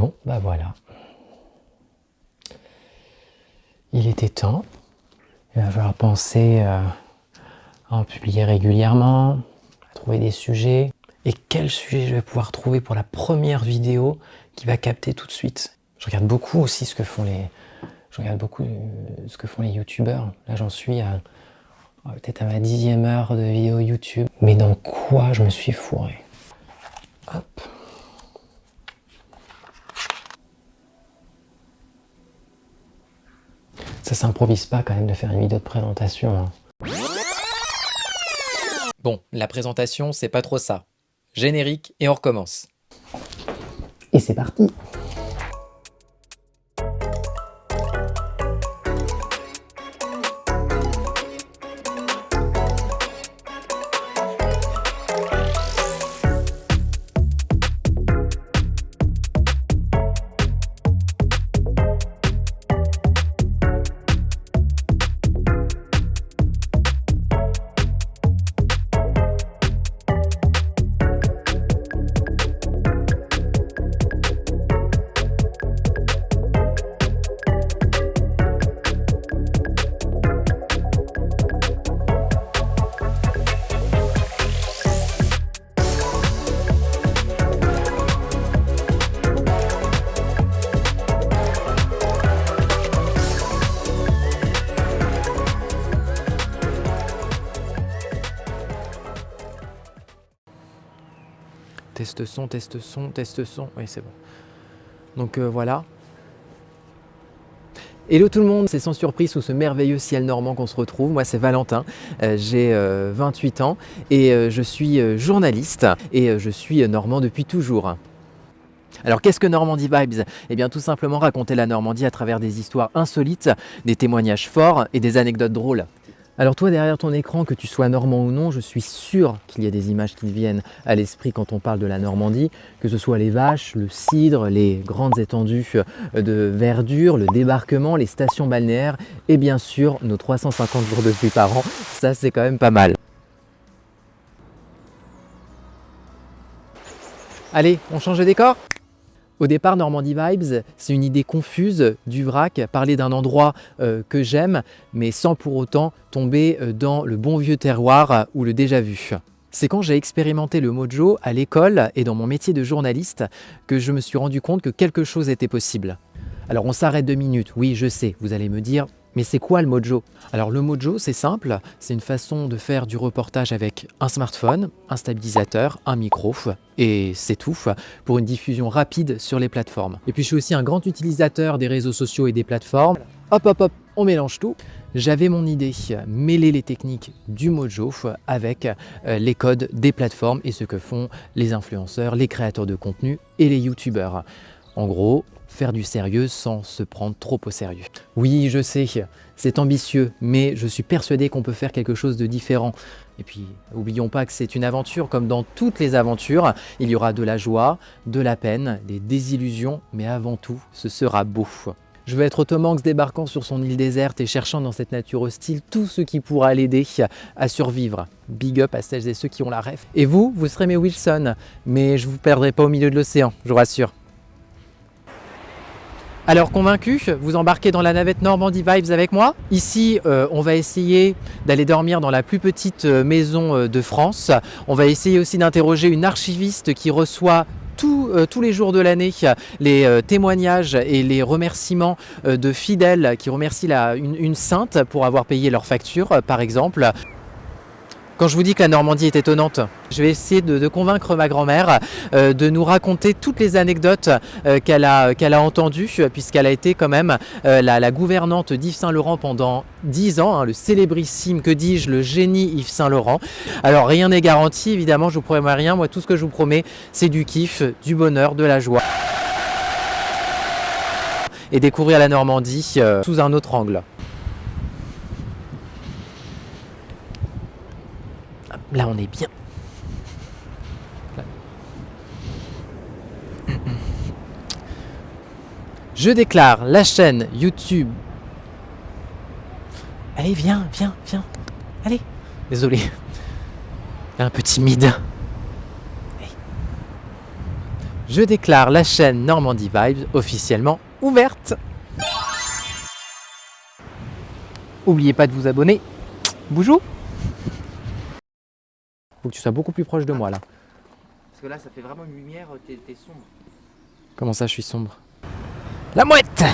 Bon, bah voilà. Il était temps. Il va falloir penser à en publier régulièrement, à trouver des sujets. Et quel sujet je vais pouvoir trouver pour la première vidéo qui va capter tout de suite. Je regarde beaucoup aussi ce que font les youtubeurs. Là, j'en suis peut-être à ma 10e heure de vidéo YouTube. Mais dans quoi je me suis fourré? Hop. Ça s'improvise pas quand même de faire une vidéo de présentation. Hein. Bon, la présentation, c'est pas trop ça. Générique et on recommence. Et c'est parti! Test son, test son, test son. Oui, c'est bon. Donc voilà. Hello tout le monde, c'est sans surprise sous ce merveilleux ciel normand qu'on se retrouve. Moi c'est Valentin, j'ai 28 ans et je suis journaliste et je suis normand depuis toujours. Alors qu'est-ce que Normandie Vibes? Eh bien tout simplement raconter la Normandie à travers des histoires insolites, des témoignages forts et des anecdotes drôles. Alors toi derrière ton écran, que tu sois normand ou non, je suis sûr qu'il y a des images qui te viennent à l'esprit quand on parle de la Normandie, que ce soit les vaches, le cidre, les grandes étendues de verdure, le débarquement, les stations balnéaires et bien sûr nos 350 jours de pluie par an, ça c'est quand même pas mal. Allez, on change de décor ? Au départ, Normandie Vibes, c'est une idée confuse du vrac, parler d'un endroit que j'aime, mais sans pour autant tomber dans le bon vieux terroir ou le déjà vu. C'est quand j'ai expérimenté le mojo à l'école et dans mon métier de journaliste que je me suis rendu compte que quelque chose était possible. Alors on s'arrête 2 minutes, oui je sais, vous allez me dire, mais c'est quoi le mojo? Alors le mojo c'est simple, c'est une façon de faire du reportage avec un smartphone, un stabilisateur, un micro et c'est tout pour une diffusion rapide sur les plateformes. Et puis je suis aussi un grand utilisateur des réseaux sociaux et des plateformes. Hop hop hop, on mélange tout. J'avais mon idée, mêler les techniques du mojo avec les codes des plateformes et ce que font les influenceurs, les créateurs de contenu et les youtubeurs. En gros, faire du sérieux sans se prendre trop au sérieux. Oui, je sais, c'est ambitieux, mais je suis persuadé qu'on peut faire quelque chose de différent. Et puis, n'oublions pas que c'est une aventure, comme dans toutes les aventures, il y aura de la joie, de la peine, des désillusions, mais avant tout, ce sera beau. Je veux être Tom Hanks débarquant sur son île déserte et cherchant dans cette nature hostile tout ce qui pourra l'aider à survivre. Big up à celles et ceux qui ont la ref. Et vous serez mes Wilson, mais je ne vous perdrai pas au milieu de l'océan, je vous rassure. Alors convaincu, vous embarquez dans la navette Normandie Vibes avec moi. Ici, on va essayer d'aller dormir dans la plus petite maison de France. On va essayer aussi d'interroger une archiviste qui reçoit tous les jours de l'année les témoignages et les remerciements de fidèles qui remercient une sainte pour avoir payé leur facture, par exemple. Quand je vous dis que la Normandie est étonnante, je vais essayer de convaincre ma grand-mère de nous raconter toutes les anecdotes qu'elle a entendues, puisqu'elle a été quand même la gouvernante d'Yves Saint-Laurent pendant 10 ans, hein, le célébrissime, que dis-je, le génie Yves Saint-Laurent. Alors rien n'est garanti, évidemment, je vous promets rien. Moi, tout ce que je vous promets, c'est du kiff, du bonheur, de la joie. Et découvrir la Normandie sous un autre angle. Là, on est bien. Je déclare la chaîne YouTube. Allez, viens. Allez. Désolé. Un peu timide. je déclare la chaîne Normandie Vibes officiellement ouverte. N'oubliez pas de vous abonner. Boujou. Faut que tu sois beaucoup plus proche de moi là. Parce que là, ça fait vraiment une lumière, t'es sombre. Comment ça, je suis sombre? La mouette!